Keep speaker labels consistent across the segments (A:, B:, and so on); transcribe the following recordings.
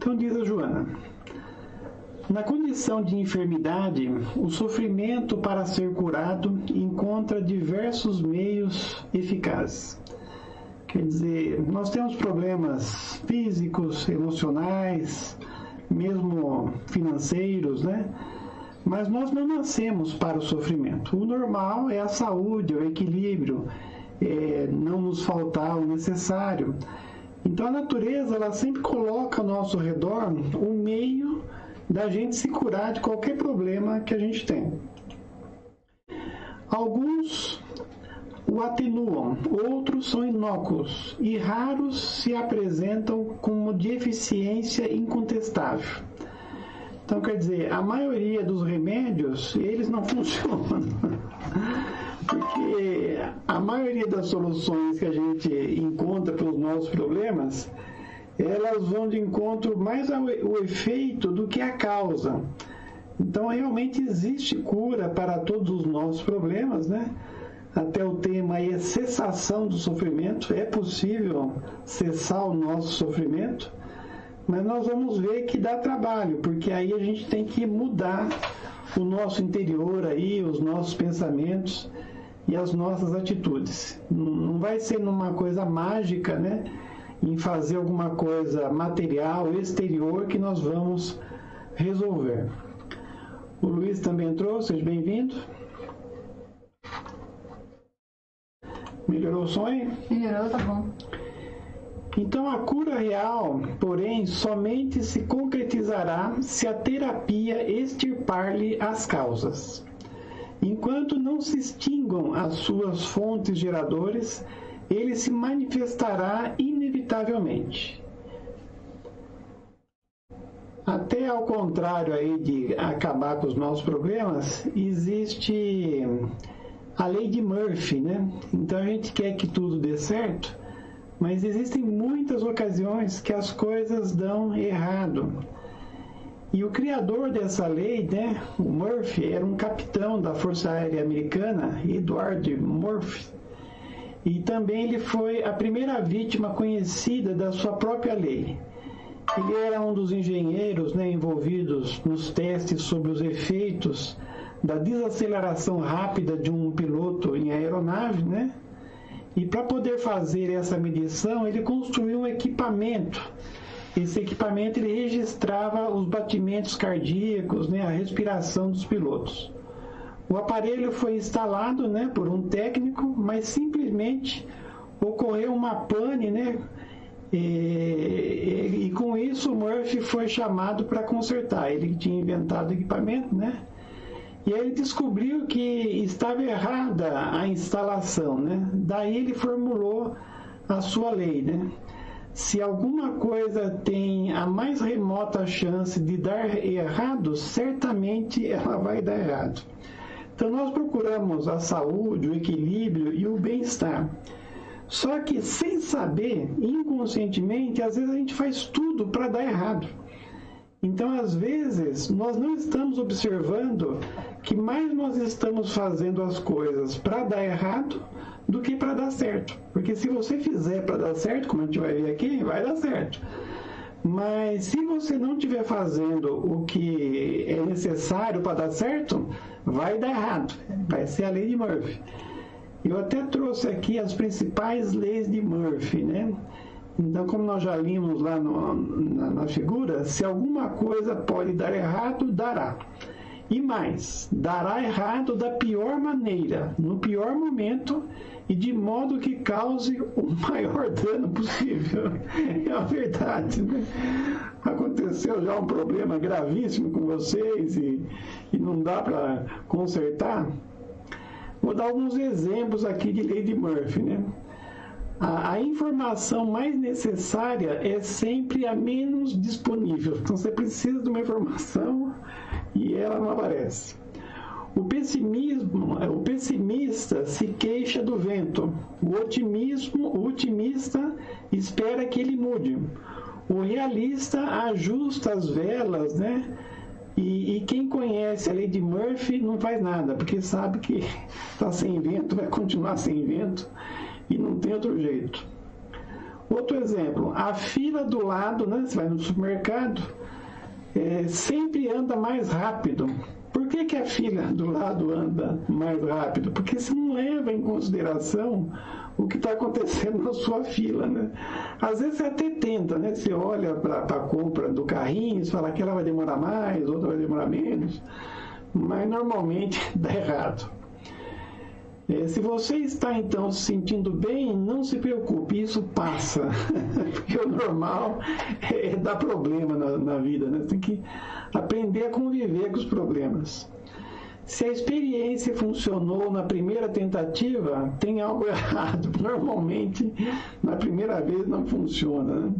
A: Então diz a Joana: na condição de enfermidade, o sofrimento para ser curado encontra diversos meios eficazes. Quer dizer, nós temos problemas físicos, emocionais, mesmo financeiros, né? Mas nós não nascemos para o sofrimento. O normal é a saúde, o equilíbrio, não nos faltar o necessário. Então a natureza, ela sempre coloca ao nosso redor um meio da gente se curar de qualquer problema que a gente tem. Alguns o atenuam, outros são inócuos e raros se apresentam como deficiência incontestável. Então, quer dizer, a maioria dos remédios, eles não funcionam, porque a maioria das soluções que a gente encontra para os nossos problemas, elas vão de encontro mais ao efeito do que a causa. Então, realmente existe cura para todos os nossos problemas, né? Até o tema aí é cessação do sofrimento. É possível cessar o nosso sofrimento, mas nós vamos ver que dá trabalho, porque aí a gente tem que mudar o nosso interior aí, os nossos pensamentos e as nossas atitudes. Não vai ser numa coisa mágica, né? Em fazer alguma coisa material, exterior, que nós vamos resolver. O Luiz também entrou, seja bem-vindo. Melhorou o som aí?
B: Melhorou, tá bom.
A: Então, a cura real, porém, somente se concretizará se a terapia extirpar-lhe as causas. Enquanto não se extingam as suas fontes geradoras, ele se manifestará inevitavelmente. Até ao contrário aí de acabar com os nossos problemas, existe a lei de Murphy, né? Então a gente quer que tudo dê certo, mas existem muitas ocasiões que as coisas dão errado. E o criador dessa lei, né, o Murphy, era um capitão da Força Aérea Americana, Edward Murphy. E também ele foi a primeira vítima conhecida da sua própria lei. Ele era um dos engenheiros, né, envolvidos nos testes sobre os efeitos da desaceleração rápida de um piloto em aeronave, né? E para poder fazer essa medição, ele construiu um equipamento. Esse equipamento ele registrava os batimentos cardíacos, né, a respiração dos pilotos. O aparelho foi instalado, né, por um técnico, mas simplesmente ocorreu uma pane, né? E com isso o Murphy foi chamado para consertar. Ele tinha inventado o equipamento, né? E aí ele descobriu que estava errada a instalação, né? Daí ele formulou a sua lei, né? Se alguma coisa tem a mais remota chance de dar errado, certamente ela vai dar errado. Então nós procuramos a saúde, o equilíbrio e o bem-estar. Só que sem saber, inconscientemente, às vezes a gente faz tudo para dar errado. Então, às vezes, nós não estamos observando que mais nós estamos fazendo as coisas para dar errado do que para dar certo. Porque se você fizer para dar certo, como a gente vai ver aqui, vai dar certo. Mas se você não estiver fazendo o que é necessário para dar certo, vai dar errado. Vai ser a lei de Murphy. Eu até trouxe aqui as principais leis de Murphy, né? Então, como nós já vimos lá na figura, se alguma coisa pode dar errado, dará. E mais, dará errado da pior maneira, no pior momento e de modo que cause o maior dano possível. É a verdade, né? Aconteceu já um problema gravíssimo com vocês e não dá para consertar? Vou dar alguns exemplos aqui de lei de Murphy, né? A informação mais necessária é sempre a menos disponível. Então, você precisa de uma informação e ela não aparece. O pessimista se queixa do vento. O otimista espera que ele mude. O realista ajusta as velas, né? E quem conhece a lei de Murphy não faz nada, porque sabe que está sem vento, vai continuar sem vento. E não tem outro jeito. Outro exemplo, a fila do lado, né? Você vai no supermercado, sempre anda mais rápido. Por que a fila do lado anda mais rápido? Porque você não leva em consideração o que está acontecendo na sua fila, né? Às vezes você até tenta, né? Você olha para a compra do carrinho, você fala que ela vai demorar mais, outra vai demorar menos, mas normalmente dá errado. Se você está então se sentindo bem, não se preocupe, isso passa, porque o normal é dar problema na vida, né? Você tem que aprender a conviver com os problemas. Se a experiência funcionou na primeira tentativa, tem algo errado. Normalmente, na primeira vez não funciona, né?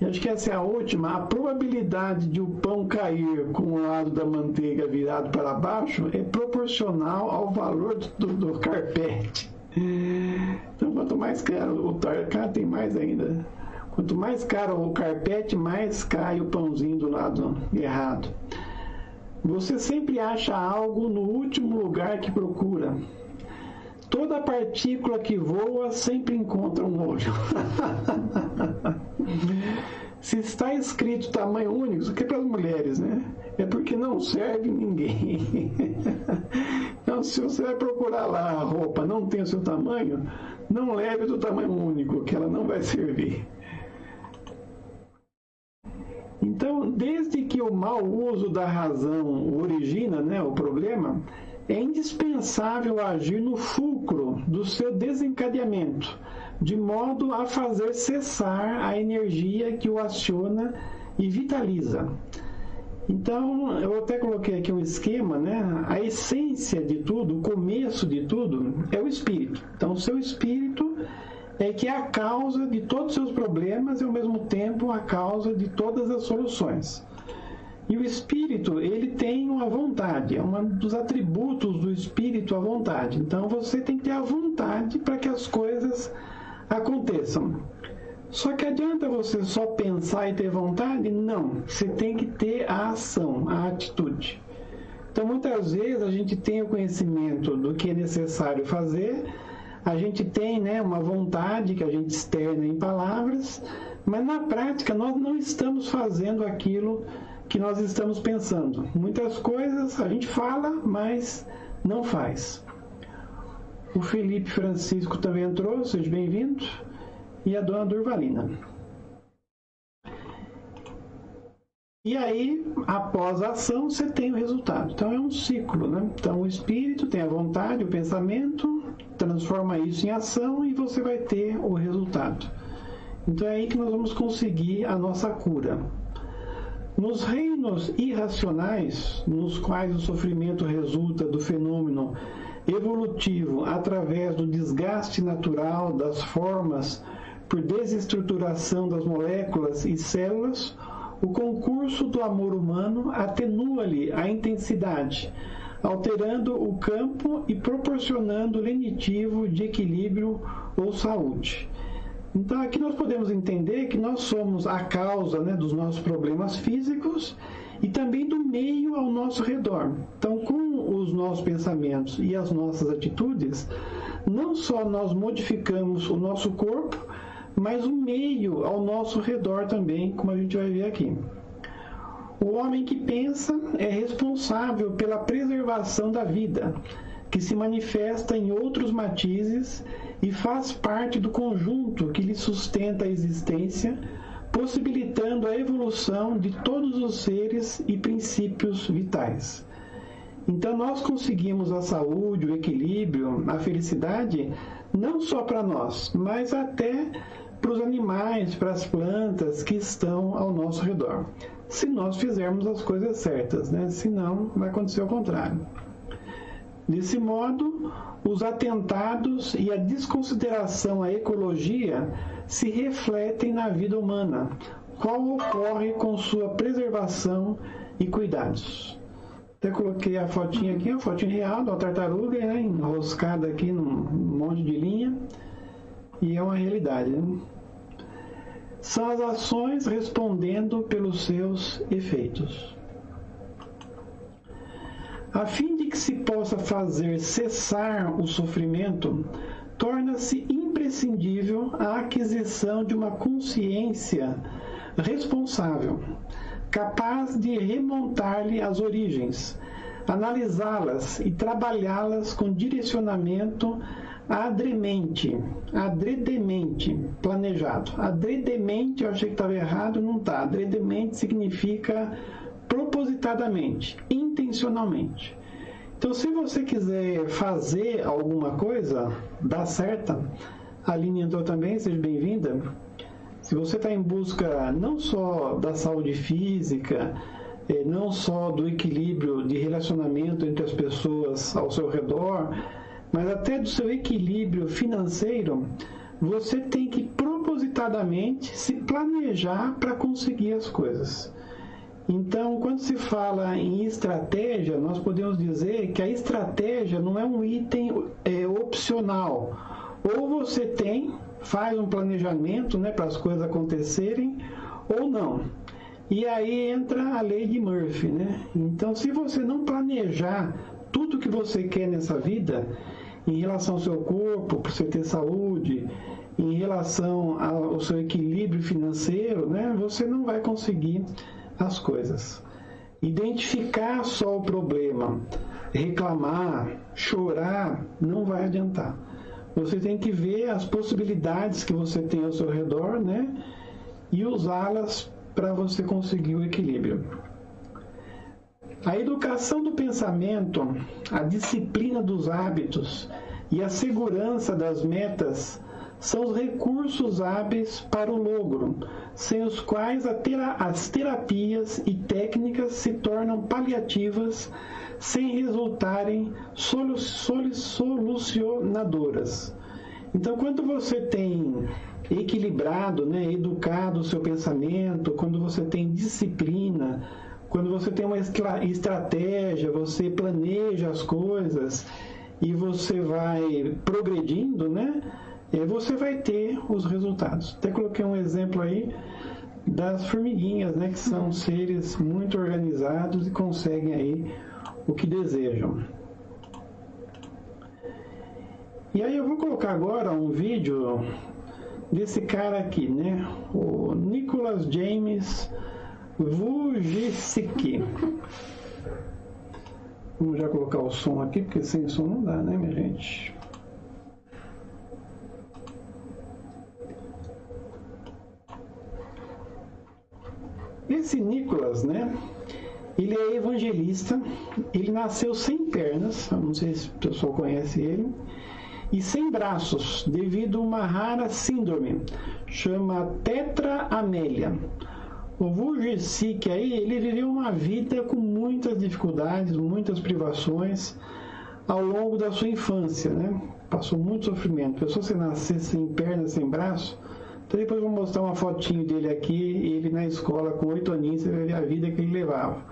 A: Eu acho que essa é a última. A probabilidade de o pão cair com o lado da manteiga virado para baixo é proporcional ao valor do carpete. Então, quanto mais caro o carpete, tem mais ainda. Quanto mais caro o carpete, mais cai o pãozinho do lado errado. Você sempre acha algo no último lugar que procura. Toda partícula que voa sempre encontra um olho. Se está escrito tamanho único, isso aqui é para as mulheres, né? É porque não serve ninguém. Então, se você vai procurar lá a roupa, não tem o seu tamanho, não leve do tamanho único, que ela não vai servir. Então, desde que o mau uso da razão origina, né, o problema, é indispensável agir no fulcro do seu desencadeamento, de modo a fazer cessar a energia que o aciona e vitaliza. Então, eu até coloquei aqui um esquema, né? A essência de tudo, o começo de tudo, é o espírito. Então, o seu espírito é que é a causa de todos os seus problemas e, ao mesmo tempo, a causa de todas as soluções. E o espírito, ele tem uma vontade, é um dos atributos do espírito a vontade. Então, você tem que ter a vontade para que as coisas aconteçam. Só que adianta você só pensar e ter vontade? Não, você tem que ter a ação, a atitude. Então, muitas vezes, a gente tem o conhecimento do que é necessário fazer, a gente tem, né, uma vontade que a gente externa em palavras, mas na prática nós não estamos fazendo aquilo que nós estamos pensando. Muitas coisas a gente fala, mas não faz. O Felipe Francisco também entrou, seja bem-vindo, e a dona Durvalina. E aí, após a ação, você tem o resultado. Então, é um ciclo, né? Então, o espírito tem a vontade, o pensamento, transforma isso em ação e você vai ter o resultado. Então, é aí que nós vamos conseguir a nossa cura. Nos reinos irracionais, nos quais o sofrimento resulta do fenômeno evolutivo através do desgaste natural das formas por desestruturação das moléculas e células, o concurso do amor humano atenua-lhe a intensidade, alterando o campo e proporcionando lenitivo de equilíbrio ou saúde. Então, aqui nós podemos entender que nós somos a causa, né, dos nossos problemas físicos e também do meio ao nosso redor. Então, com os nossos pensamentos e as nossas atitudes, não só nós modificamos o nosso corpo, mas o meio ao nosso redor também, como a gente vai ver aqui. O homem que pensa é responsável pela preservação da vida, que se manifesta em outros matizes e faz parte do conjunto que lhe sustenta a existência, possibilitando a evolução de todos os seres e princípios vitais. Então, nós conseguimos a saúde, o equilíbrio, a felicidade, não só para nós, mas até para os animais, para as plantas que estão ao nosso redor. Se nós fizermos as coisas certas, né? Senão, vai acontecer o contrário. Desse modo, os atentados e a desconsideração à ecologia se refletem na vida humana, qual ocorre com sua preservação e cuidados. Até coloquei a fotinha aqui, a fotinha real da tartaruga, né, enroscada aqui num monte de linha, e é uma realidade, né? São as ações respondendo pelos seus efeitos. A fim de que se possa fazer cessar o sofrimento, torna-se imprescindível imprescindível a aquisição de uma consciência responsável, capaz de remontar-lhe as origens, analisá-las e trabalhá-las com direcionamento adremente planejado. Adredemente, eu achei que estava errado, não está. Adredemente significa propositadamente, intencionalmente. Então, se você quiser fazer alguma coisa, dá certa, a Aline entrou também, seja bem-vinda. Se você está em busca não só da saúde física, não só do equilíbrio de relacionamento entre as pessoas ao seu redor, mas até do seu equilíbrio financeiro, você tem que propositadamente se planejar para conseguir as coisas. Então, quando se fala em estratégia, nós podemos dizer que a estratégia não é um item opcional. Ou você faz um planejamento, né, para as coisas acontecerem, ou não. E aí entra a lei de Murphy, né? Então, se você não planejar tudo que você quer nessa vida, em relação ao seu corpo, para você ter saúde, em relação ao seu equilíbrio financeiro, né, você não vai conseguir as coisas. Identificar só o problema, reclamar, chorar, não vai adiantar. Você tem que ver as possibilidades que você tem ao seu redor, né, e usá-las para você conseguir o equilíbrio. A educação do pensamento, a disciplina dos hábitos e a segurança das metas são os recursos hábeis para o logro, sem os quais as terapias e técnicas se tornam paliativas, sem resultarem solucionadoras. Então, quando você tem equilibrado, né, educado o seu pensamento, quando você tem disciplina, quando você tem uma estratégia, você planeja as coisas e você vai progredindo, né? Você vai ter os resultados. Até coloquei um exemplo aí das formiguinhas, né? Que são seres muito organizados e conseguem aí o que desejam. E aí eu vou colocar agora um vídeo desse cara aqui, né? O Nicholas James Vujicic. Vamos já colocar o som aqui, porque sem som não dá, né, minha gente? Esse Nicholas, né? Ele é evangelista. Ele nasceu sem pernas, não sei se o pessoal conhece ele, e sem braços, devido a uma rara síndrome, chama tetraamélia. O Vujicic aí, ele viveu uma vida com muitas dificuldades, muitas privações ao longo da sua infância, né? Passou muito sofrimento. Pessoa se nascer sem perna, sem braço. Então depois eu vou mostrar uma fotinho dele aqui, ele na escola com 8 aninhos, você vai ver a vida que ele levava.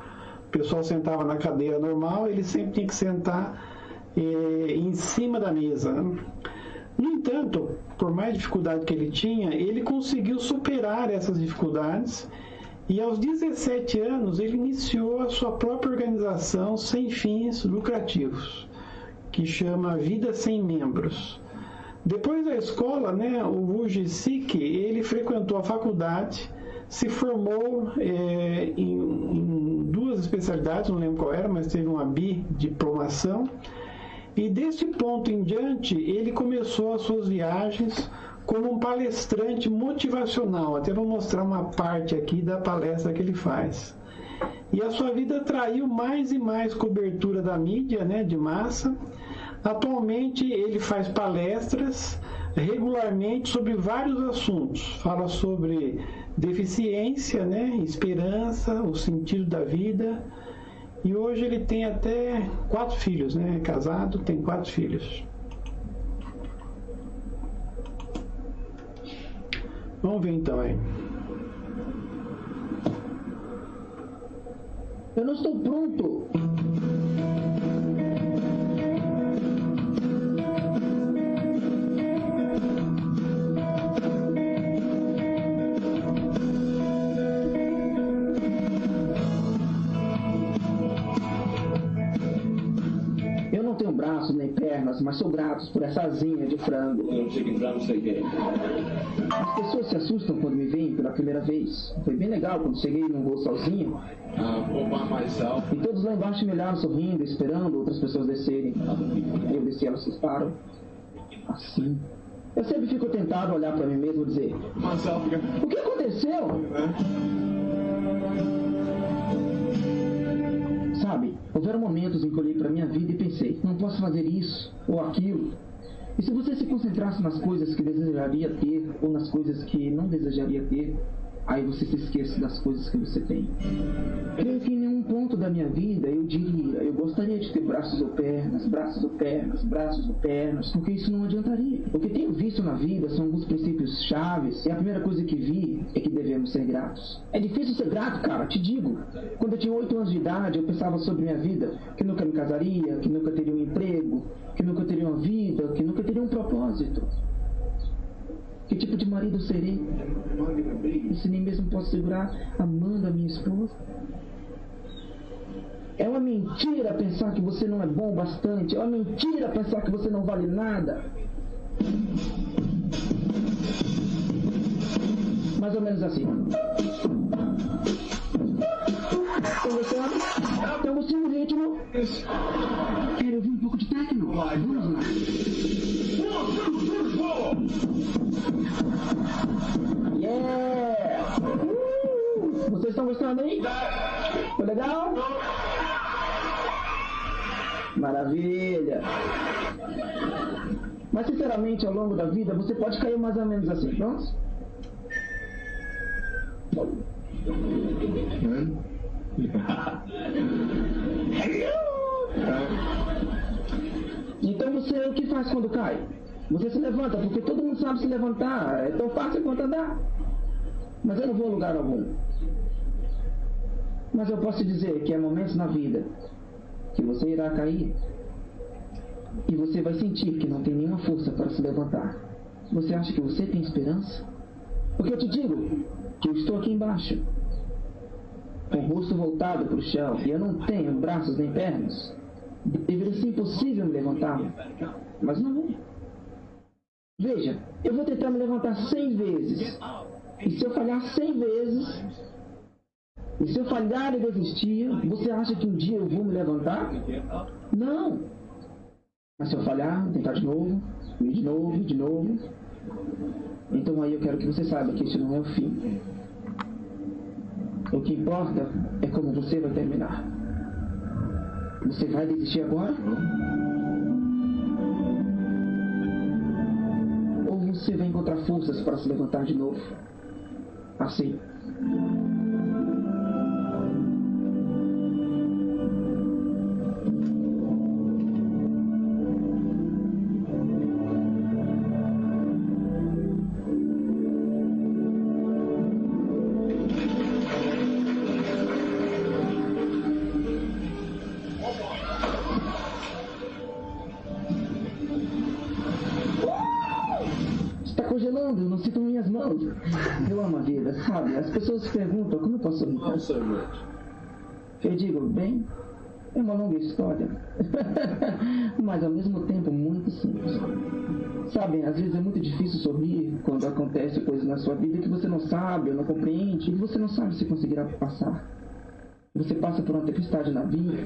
A: O pessoal sentava na cadeira normal, ele sempre tinha que sentar em cima da mesa, né? No entanto, por mais dificuldade que ele tinha, ele conseguiu superar essas dificuldades. E aos 17 anos, ele iniciou a sua própria organização sem fins lucrativos, que chama Vida Sem Membros. Depois da escola, né, o Vujicic, ele frequentou a faculdade, se formou em 2 especialidades, não lembro qual era, mas teve uma bidiplomação. E deste ponto em diante, ele começou as suas viagens como um palestrante motivacional. Até vou mostrar uma parte aqui da palestra que ele faz. E a sua vida atraiu mais e mais cobertura da mídia, né, de massa. Atualmente ele faz palestras regularmente sobre vários assuntos. Fala sobre deficiência, né, esperança, o sentido da vida. E hoje ele tem até 4 filhos, né? É casado, tem 4 filhos. Vamos ver então aí.
B: Eu não estou pronto. Eu não tenho braço nem perna. pernas, mas sou grato por essa asinha de frango. As pessoas se assustam quando me veem pela primeira vez. Foi bem legal quando cheguei num voo sozinho. E todos lá embaixo me olharam sorrindo, esperando outras pessoas descerem. Eu desci, elas assustaram. Assim. Eu sempre fico tentado a olhar para mim mesmo e dizer: o que aconteceu? Sabe, houveram momentos em que olhei para minha vida e pensei: não posso fazer isso ou aquilo. E se você se concentrasse nas coisas que desejaria ter ou nas coisas que não desejaria ter, aí você se esquece das coisas que você tem. Creio que em nenhum ponto da minha vida eu diria: eu gostaria de ter braços ou pernas, braços ou pernas, braços ou pernas, porque isso não adiantaria. O que tenho visto na vida são alguns princípios chaves, e a primeira coisa que vi é que devemos ser gratos. É difícil ser grato, cara, te digo. Quando eu tinha 8 anos de idade, eu pensava sobre minha vida, que nunca me casaria, que nunca teria um emprego, que nunca teria uma vida, que nunca teria um propósito. Que tipo de marido eu serei? E se nem mesmo posso segurar amando a minha esposa? É uma mentira pensar que você não é bom o bastante. É uma mentira pensar que você não vale nada. Mais ou menos assim. Estão gostando? Estão gostando do ritmo? Quero ouvir um pouco de techno? Vamos lá. Yeah! Vocês estão gostando aí? Foi legal? Maravilha! Mas sinceramente, ao longo da vida, você pode cair mais ou menos assim, pronto? Então você, o que faz quando cai? Você se levanta, porque todo mundo sabe se levantar. É tão fácil quanto andar. Mas eu não vou a lugar algum. Mas eu posso dizer que há momentos na vida que você irá cair e você vai sentir que não tem nenhuma força para se levantar. Você acha que você tem esperança? Porque eu te digo que eu estou aqui embaixo, com o rosto voltado para o chão, e eu não tenho braços nem pernas. Deveria ser impossível me levantar, mas não é. Veja, eu vou tentar me levantar 100 vezes. E se eu falhar 100 vezes, e se eu falhar e desistir, você acha que um dia eu vou me levantar? Não. Mas se eu falhar, tentar de novo, e de novo, e de novo, então aí eu quero que você saiba que isso não é o fim. O que importa é como você vai terminar. Você vai desistir agora? Ou você vai encontrar forças para se levantar de novo? Assim. Congelando, eu não sinto minhas mãos. Eu amo a vida, sabe? As pessoas se perguntam como eu posso sorrir. Eu digo, bem, é uma longa história. Mas ao mesmo tempo muito simples. Sabem, às vezes é muito difícil sorrir quando acontece coisas na sua vida que você não sabe ou não compreende, e você não sabe se conseguirá passar. Você passa por uma tempestade na vida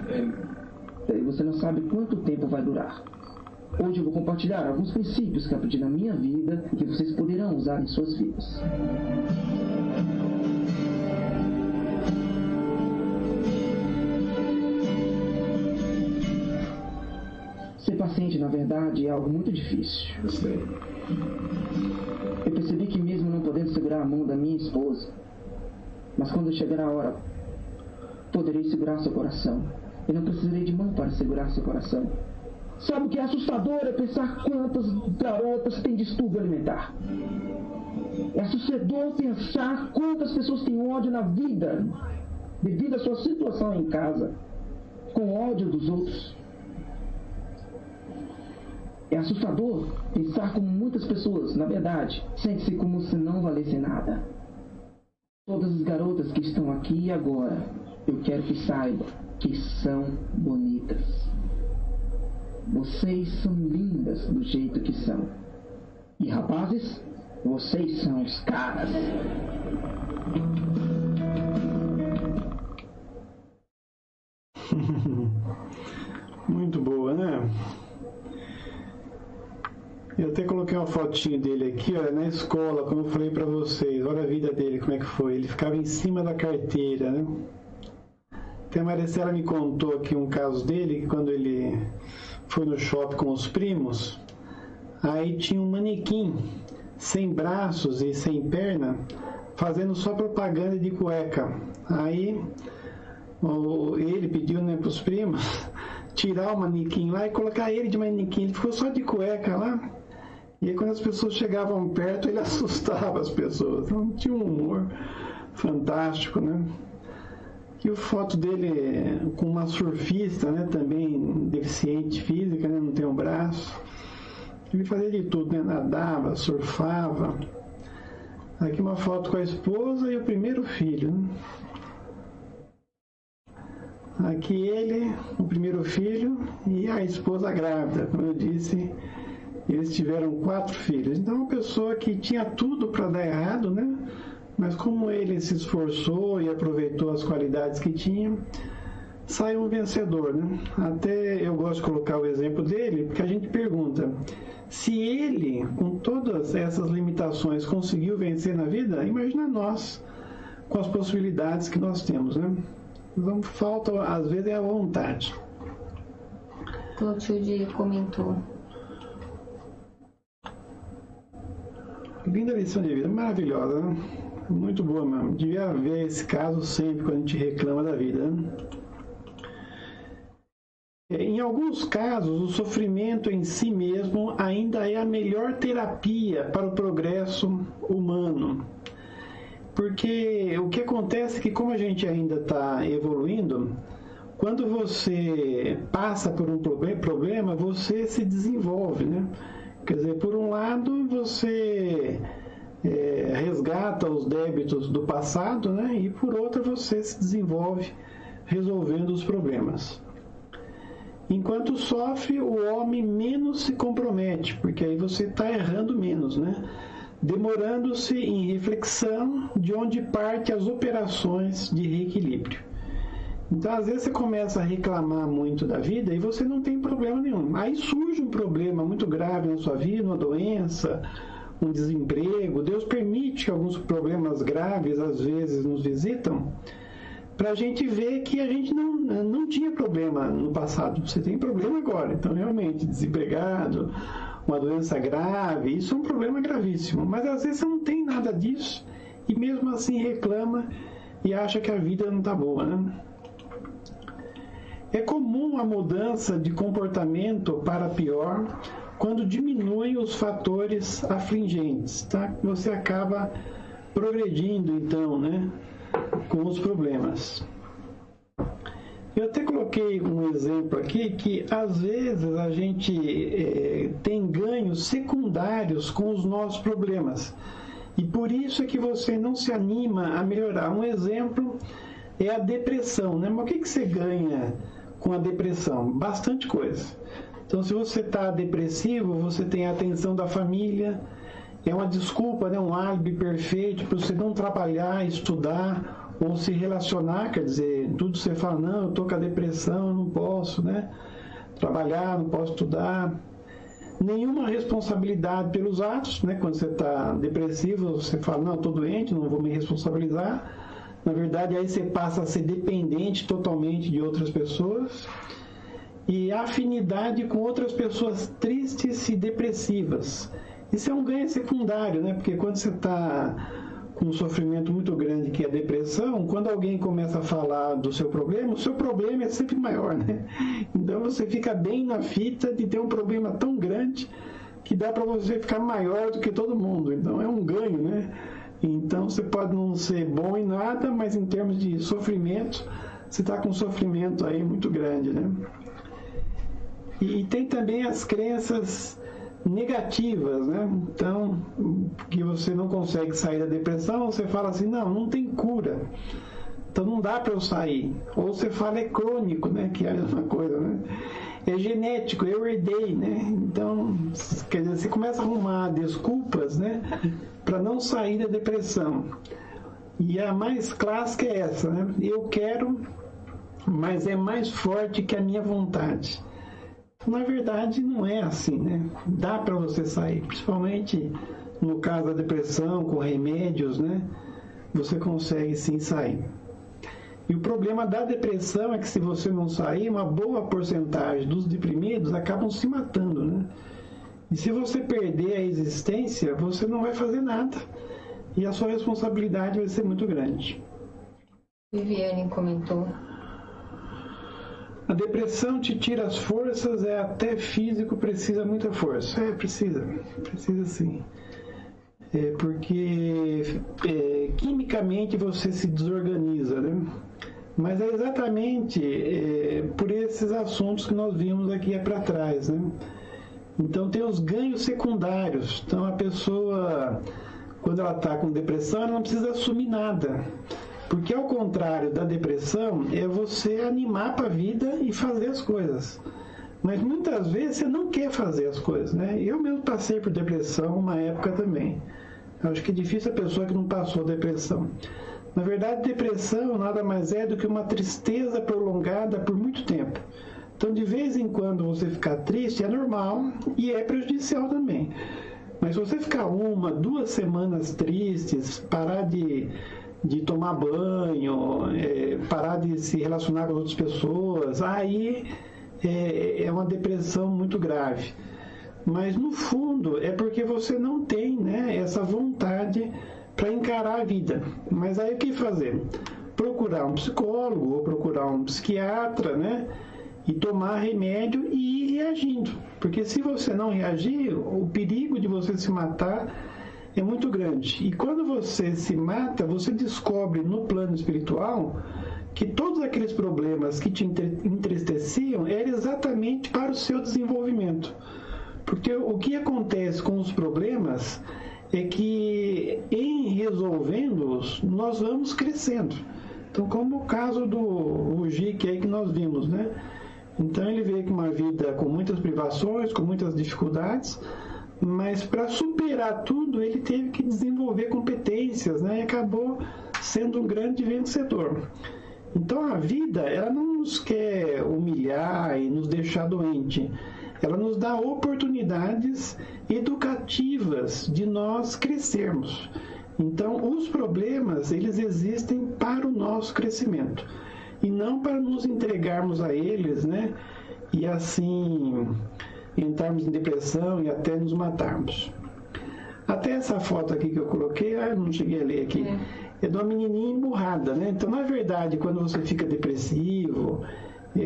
B: e você não sabe quanto tempo vai durar. Hoje eu vou compartilhar alguns princípios que aprendi na minha vida e que vocês poderão usar em suas vidas. Ser paciente, na verdade, é algo muito difícil. Eu percebi que mesmo não podendo segurar a mão da minha esposa, mas quando chegar a hora, poderei segurar seu coração. Eu não precisarei de mão para segurar seu coração. Sabe o que é assustador? É pensar quantas garotas têm distúrbio alimentar. É assustador pensar quantas pessoas têm ódio na vida devido à sua situação em casa, com ódio dos outros. É assustador pensar como muitas pessoas, na verdade, sentem-se como se não valessem nada. Todas as garotas que estão aqui e agora, eu quero que saibam que são bonitas. vocês são lindas do jeito que são. E rapazes, vocês são os caras.
A: Muito boa, né? Eu até coloquei uma fotinho dele aqui, olha, na escola, como eu falei pra vocês. Olha a vida dele, como é que foi. Ele ficava em cima da carteira, né? Até a Maricela me contou aqui um caso dele, que quando ele foi no shopping com os primos, aí tinha um manequim sem braços e sem perna, fazendo só propaganda de cueca. Aí ele pediu, né, para os primos tirar o manequim lá e colocar ele de manequim. Ele ficou só de cueca lá. E aí, quando as pessoas chegavam perto, ele assustava as pessoas. Então, tinha um humor fantástico, né? E a foto dele com uma surfista, né? Também deficiente física, né? Não tem um braço. Ele fazia de tudo, né? Nadava, surfava. Aqui uma foto com a esposa e o primeiro filho, né? Aqui ele, o primeiro filho, e a esposa grávida. Como eu disse, eles tiveram 4 filhos. Então, uma pessoa que tinha tudo para dar errado, né? Mas como ele se esforçou e aproveitou as qualidades que tinha, saiu um vencedor, né? Até eu gosto de colocar o exemplo dele, porque a gente pergunta, se ele, com todas essas limitações, conseguiu vencer na vida, imagina nós, com as possibilidades que nós temos, né? Então, falta, às vezes, é a vontade.
C: Clotilde comentou.
A: Linda lição de vida, maravilhosa, né? Muito boa mesmo. Devia haver esse caso sempre quando a gente reclama da vida, né? Em alguns casos, o sofrimento em si mesmo ainda é a melhor terapia para o progresso humano. Porque o que acontece é que, como a gente ainda está evoluindo, quando você passa por um problema, você se desenvolve, né? Quer dizer, por um lado, você resgata os débitos do passado, né? E por outro, você se desenvolve resolvendo os problemas. Enquanto sofre, o homem menos se compromete, porque aí você está errando menos, né? Demorando-se em reflexão de onde parte as operações de reequilíbrio. Então, às vezes, você começa a reclamar muito da vida e você não tem problema nenhum. Aí surge um problema muito grave na sua vida, uma doença, um desemprego. Deus permite que alguns problemas graves, às vezes, nos visitam, para a gente ver que a gente não tinha problema no passado. Você tem problema agora. Então, realmente, desempregado, uma doença grave, isso é um problema gravíssimo. Mas às vezes você não tem nada disso e mesmo assim reclama e acha que a vida não está boa, né? É comum a mudança de comportamento para pior quando diminuem os fatores afligentes, tá? Você acaba progredindo, então, né, com os problemas. Eu até coloquei um exemplo aqui que, às vezes, a gente tem ganhos secundários com os nossos problemas. E por isso é que você não se anima a melhorar. Um exemplo é a depressão, né? Mas o que você ganha com a depressão? Bastante coisa. Então, se você está depressivo, você tem a atenção da família, é uma desculpa, né? Um álibi perfeito para você não trabalhar, estudar ou se relacionar, quer dizer, tudo você fala, não, eu estou com a depressão, eu não posso, né? Trabalhar, não posso estudar. Nenhuma responsabilidade pelos atos, né? Quando você está depressivo, você fala, não, eu estou doente, não vou me responsabilizar. Na verdade, aí você passa a ser dependente totalmente de outras pessoas. E afinidade com outras pessoas tristes e depressivas. Isso é um ganho secundário, né? Porque quando você está com um sofrimento muito grande, que é a depressão, quando alguém começa a falar do seu problema, o seu problema é sempre maior, né? Então você fica bem na fita de ter um problema tão grande que dá para você ficar maior do que todo mundo. Então é um ganho, né? Então você pode não ser bom em nada, mas em termos de sofrimento, você está com um sofrimento aí muito grande, né? E tem também as crenças negativas, né? Então, que você não consegue sair da depressão, você fala assim, não tem cura, então não dá para eu sair. Ou você fala, é crônico, né? Que é a mesma coisa, né? é genético, eu herdei, né? Então, quer dizer, você começa a arrumar desculpas, né, para não sair da depressão. E a mais clássica é essa, né? Eu quero, mas é mais forte que a minha vontade. Na verdade, não é assim, né? Dá para você sair, principalmente no caso da depressão, com remédios, né? Você consegue sim sair. E o problema da depressão é que se você não sair, uma boa porcentagem dos deprimidos acabam se matando, né? E se você perder a existência, você não vai fazer nada. E a sua responsabilidade vai ser muito grande.
C: Viviane comentou.
A: A depressão te tira as forças, até físico precisa muita força. Precisa sim. Porque quimicamente você se desorganiza, né? Mas é exatamente por esses assuntos que nós vimos aqui para trás, né? Então tem os ganhos secundários. Então a pessoa, quando ela está com depressão, ela não precisa assumir nada. Porque ao contrário da depressão, é você animar para a vida e fazer as coisas. Mas muitas vezes você não quer fazer as coisas, né? Eu mesmo passei por depressão uma época também. Eu acho que é difícil a pessoa que não passou depressão. Na verdade, depressão nada mais é do que uma tristeza prolongada por muito tempo. Então, de vez em quando você ficar triste é normal e é prejudicial também. Mas se você ficar 1, 2 semanas tristes, parar de tomar banho, parar de se relacionar com outras pessoas, aí é uma depressão muito grave. Mas no fundo é porque você não tem, né, essa vontade para encarar a vida. Mas aí o que fazer? Procurar um psicólogo ou procurar um psiquiatra, né, e tomar remédio e ir reagindo. Porque se você não reagir, o perigo de você se matar é muito grande. E quando você se mata, você descobre no plano espiritual que todos aqueles problemas que te entristeciam eram exatamente para o seu desenvolvimento. Porque o que acontece com os problemas é que, em resolvendo-os, nós vamos crescendo. Então, como o caso do Rujik aí que nós vimos, né? Então, ele veio com uma vida com muitas privações, com muitas dificuldades, mas para superar tudo, ele teve que desenvolver competências, né? E acabou sendo um grande vencedor. Então, a vida, ela não nos quer humilhar e nos deixar doente. Ela nos dá oportunidades educativas de nós crescermos. Então, os problemas, eles existem para o nosso crescimento e não para nos entregarmos a eles, né? E assim entrarmos em depressão e até nos matarmos. Até essa foto aqui que eu coloquei, eu não cheguei a ler aqui, é de uma menininha emburrada, né? Então, na verdade, quando você fica depressivo,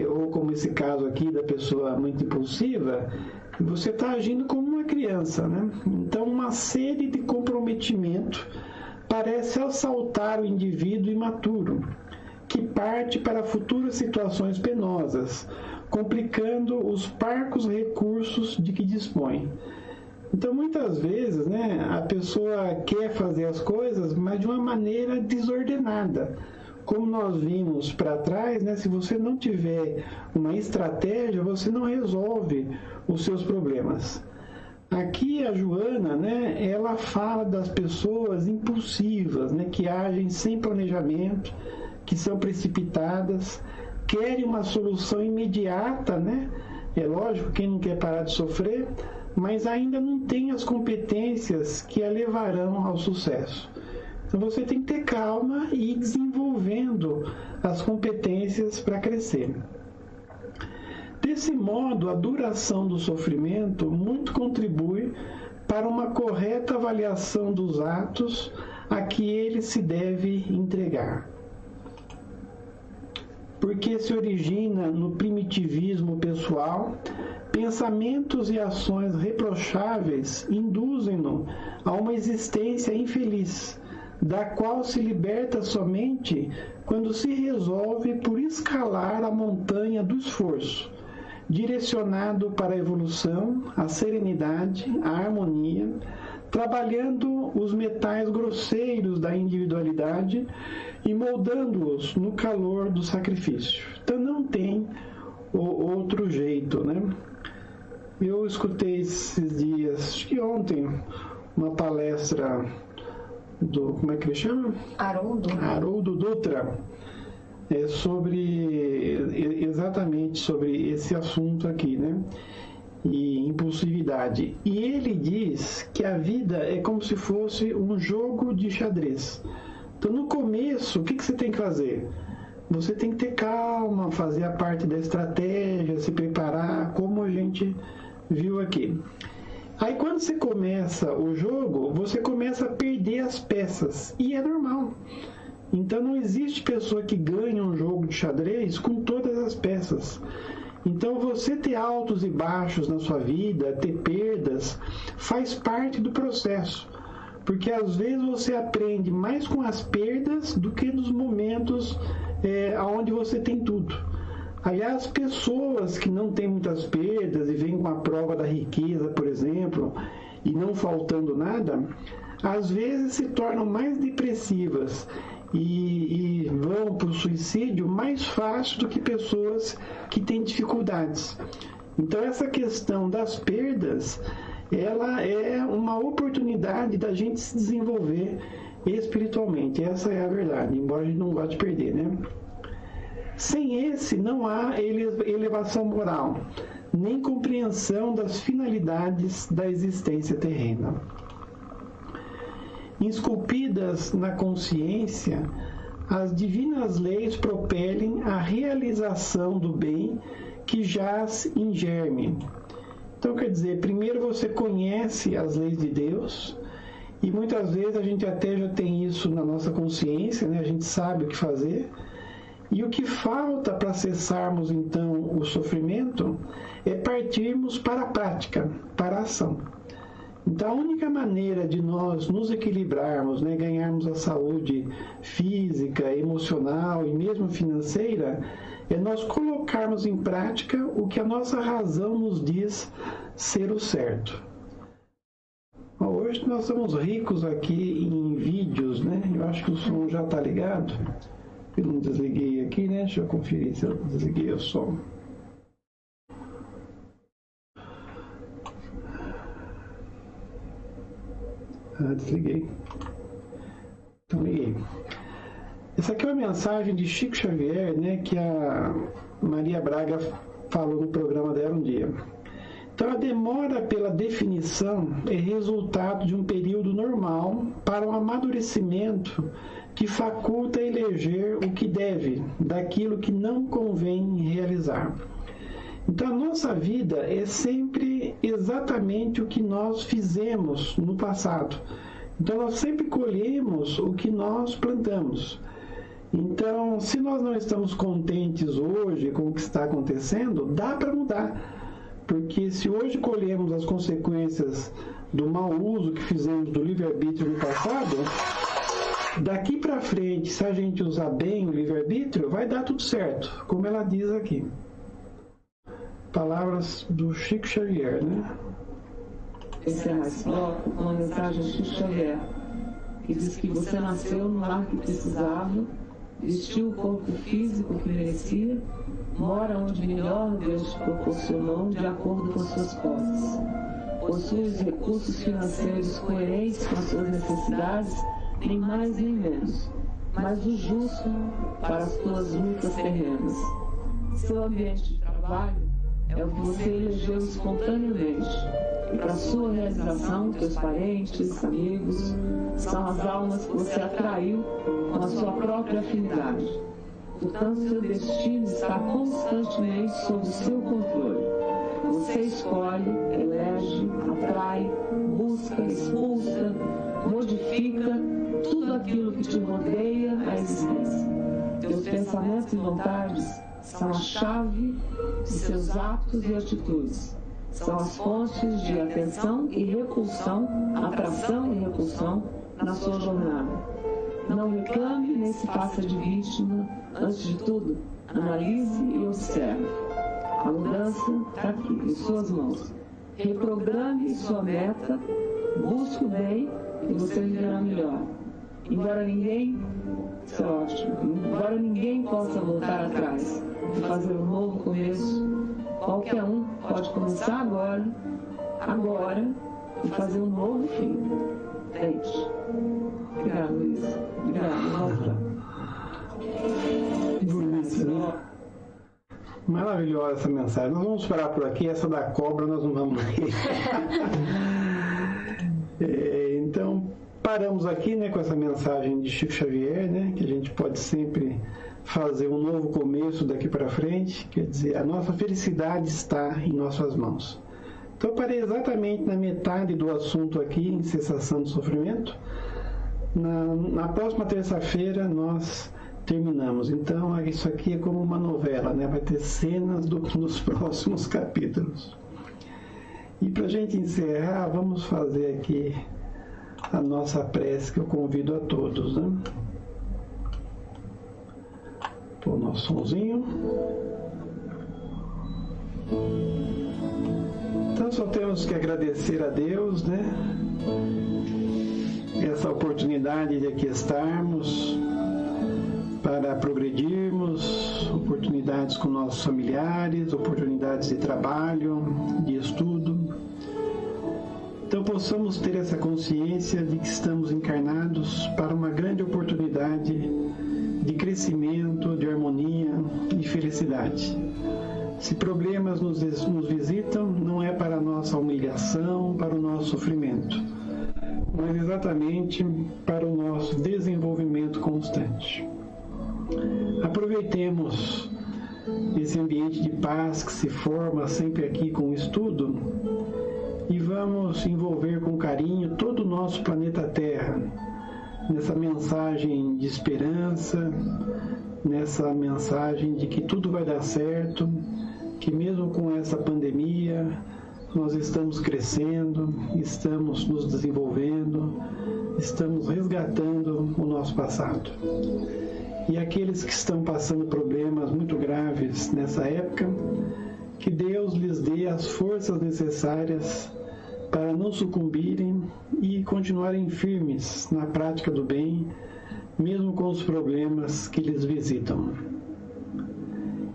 A: ou como esse caso aqui da pessoa muito impulsiva, você está agindo como uma criança, né? Então, uma sede de comprometimento parece assaltar o indivíduo imaturo, que parte para futuras situações penosas, complicando os parcos recursos de que dispõe. Então, muitas vezes, né, a pessoa quer fazer as coisas, mas de uma maneira desordenada. Como nós vimos para trás, né, se você não tiver uma estratégia, você não resolve os seus problemas. Aqui a Joana, né, ela fala das pessoas impulsivas, né, que agem sem planejamento, que são precipitadas, querem uma solução imediata, né? É lógico, quem não quer parar de sofrer, mas ainda não tem as competências que a levarão ao sucesso. Então você tem que ter calma e ir desenvolvendo as competências para crescer. Desse modo, a duração do sofrimento muito contribui para uma correta avaliação dos atos a que ele se deve entregar. Porque se origina no primitivismo pessoal, pensamentos e ações reprocháveis induzem-no a uma existência infeliz, da qual se liberta somente quando se resolve por escalar a montanha do esforço, direcionado para a evolução, a serenidade, a harmonia, trabalhando os metais grosseiros da individualidade e moldando-os no calor do sacrifício. Então não tem outro jeito, né? Eu escutei esses dias, acho que ontem, uma palestra do, como é que ele chama? Haroldo Dutra, exatamente sobre esse assunto aqui, né? E impulsividade. E ele diz que a vida é como se fosse um jogo de xadrez. Então, no começo, o que você tem que fazer? Você tem que ter calma, fazer a parte da estratégia, se preparar, como a gente viu aqui. Aí, quando você começa o jogo, você começa a perder as peças. E é normal. Então, não existe pessoa que ganha um jogo de xadrez com todas as peças. Então, você ter altos e baixos na sua vida, ter perdas, faz parte do processo. Porque, às vezes, você aprende mais com as perdas do que nos momentos onde você tem tudo. Aliás, pessoas que não têm muitas perdas e vêm com a prova da riqueza, por exemplo, e não faltando nada, às vezes se tornam mais depressivas e vão para o suicídio mais fácil do que pessoas que têm dificuldades. Então, essa questão das perdas, ela é uma oportunidade da gente se desenvolver espiritualmente. Essa é a verdade, embora a gente não goste de perder, né? Sem esse, não há elevação moral, nem compreensão das finalidades da existência terrena. Esculpidas na consciência, as divinas leis propelem a realização do bem que jaz em germe. Então, quer dizer, primeiro você conhece as leis de Deus, e muitas vezes a gente até já tem isso na nossa consciência, né? A gente sabe o que fazer, e o que falta para cessarmos então o sofrimento é partirmos para a prática, para a ação. Então, a única maneira de nós nos equilibrarmos, né, ganharmos a saúde física, emocional e mesmo financeira, é nós colocarmos em prática o que a nossa razão nos diz ser o certo. Hoje nós estamos ricos aqui em vídeos, né? Eu acho que o som já está ligado. Eu não desliguei aqui, né? Deixa eu conferir se eu desliguei o som. Desliguei. Então liguei. Essa aqui é uma mensagem de Chico Xavier, né, que a Maria Braga falou no programa dela um dia. Então, a demora pela definição é resultado de um período normal para um amadurecimento que faculta eleger o que deve daquilo que não convém realizar. Então, a nossa vida é sempre exatamente o que nós fizemos no passado. Então, nós sempre colhemos o que nós plantamos. Então, se nós não estamos contentes hoje com o que está acontecendo, dá para mudar. Porque se hoje colhemos as consequências do mau uso que fizemos do livre-arbítrio no passado, daqui para frente, se a gente usar bem o livre-arbítrio, vai dar tudo certo, como ela diz aqui. Palavras do Chico Xavier, né?
D: Encerrar esse bloco com uma mensagem de Chico Xavier, que diz que você nasceu no lar que precisava, vestiu o corpo físico que merecia, mora onde melhor Deus te proporcionou de acordo com suas posses. Possui os recursos financeiros coerentes com as suas necessidades, nem mais nem menos, mas o justo para as tuas lutas terrenas. Seu ambiente de trabalho é o que você elegeu espontaneamente, e para sua realização, teus parentes, amigos, são as almas que você atraiu com a sua própria afinidade. Portanto, seu destino está constantemente sob o seu controle. Você escolhe, elege, atrai, busca, expulsa, modifica tudo aquilo que te rodeia a existência. Teus pensamentos e vontades são a chave de seus atos e atitudes. São as fontes de atenção e repulsão, atração e repulsão na sua jornada. Não reclame nem se faça de vítima. Antes de tudo, analise e observe. A mudança está aqui, em suas mãos. Reprograme sua meta, busque o bem e você viverá melhor. Embora ninguém Isso é ótimo. Embora ninguém possa voltar atrás e fazer um novo começo, qualquer um pode começar agora, e fazer um novo fim. Deite. Obrigado, Luiz. Obrigado,
A: Maravilhosa essa mensagem. Nós vamos parar por aqui. Essa da cobra nós não vamos ler. Então, paramos aqui, né, com essa mensagem de Chico Xavier, né, que a gente pode sempre fazer um novo começo daqui para frente. Quer dizer, a nossa felicidade está em nossas mãos. Então, eu parei exatamente na metade do assunto aqui, em cessação do sofrimento. Na próxima terça-feira nós terminamos. Então, isso aqui é como uma novela, né? Vai ter cenas nos próximos capítulos. E para a gente encerrar, vamos fazer aqui a nossa prece, que eu convido a todos, né? Pôr o nosso somzinho. Então, só temos que agradecer a Deus, né? Essa oportunidade de aqui estarmos para progredirmos, oportunidades com nossos familiares, oportunidades de trabalho, de estudo. Então possamos ter essa consciência de que estamos encarnados para uma grande oportunidade de crescimento, de harmonia e felicidade. Se problemas nos visitam, não é para a nossa humilhação, para o nosso sofrimento, mas exatamente para o nosso desenvolvimento constante. Aproveitemos esse ambiente de paz que se forma sempre aqui com o estudo e vamos envolver com carinho todo o nosso planeta Terra nessa mensagem de esperança, nessa mensagem de que tudo vai dar certo, que mesmo com essa pandemia nós estamos crescendo, estamos nos desenvolvendo, estamos resgatando o nosso passado. E aqueles que estão passando problemas muito graves nessa época, que Deus lhes dê as forças necessárias para não sucumbirem e continuarem firmes na prática do bem, mesmo com os problemas que lhes visitam.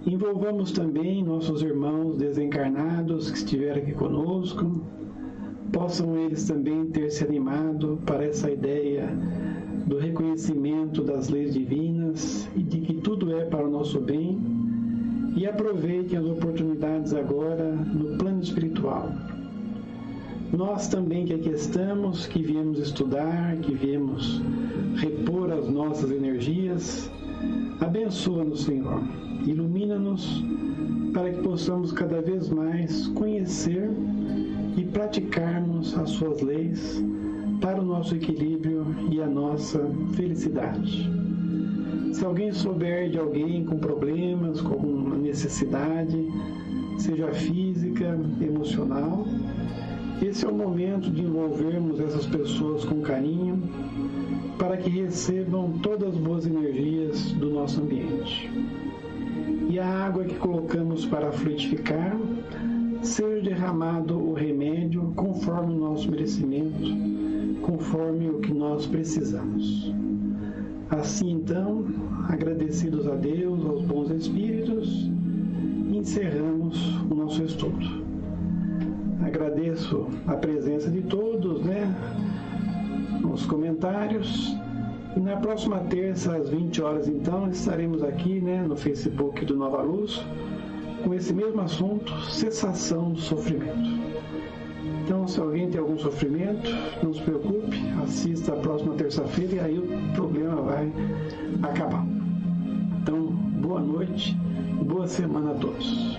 A: Envolvamos também nossos irmãos desencarnados que estiveram aqui conosco, possam eles também ter se animado para essa ideia do reconhecimento das leis divinas e de que tudo é para o nosso bem, e aproveitem as oportunidades agora no plano espiritual. Nós também que aqui estamos, que viemos estudar, que viemos repor as nossas energias, abençoa-nos, Senhor, ilumina-nos para que possamos cada vez mais conhecer e praticarmos as suas leis para o nosso equilíbrio e a nossa felicidade. Se alguém souber de alguém com problemas, com alguma necessidade, seja física, emocional, esse é o momento de envolvermos essas pessoas com carinho para que recebam todas as boas energias do nosso ambiente. E a água que colocamos para fluidificar, seja derramado o remédio conforme o nosso merecimento, conforme o que nós precisamos. Assim, então, agradecidos a Deus, aos bons espíritos, encerramos o nosso estudo. Agradeço a presença de todos, nos comentários. E na próxima terça, às 20 horas, então, estaremos aqui, no Facebook do Nova Luz, com esse mesmo assunto, cessação do sofrimento. Então, se alguém tem algum sofrimento, não se preocupe, assista a próxima terça-feira e aí o problema vai acabar. Então, boa noite, boa semana a todos.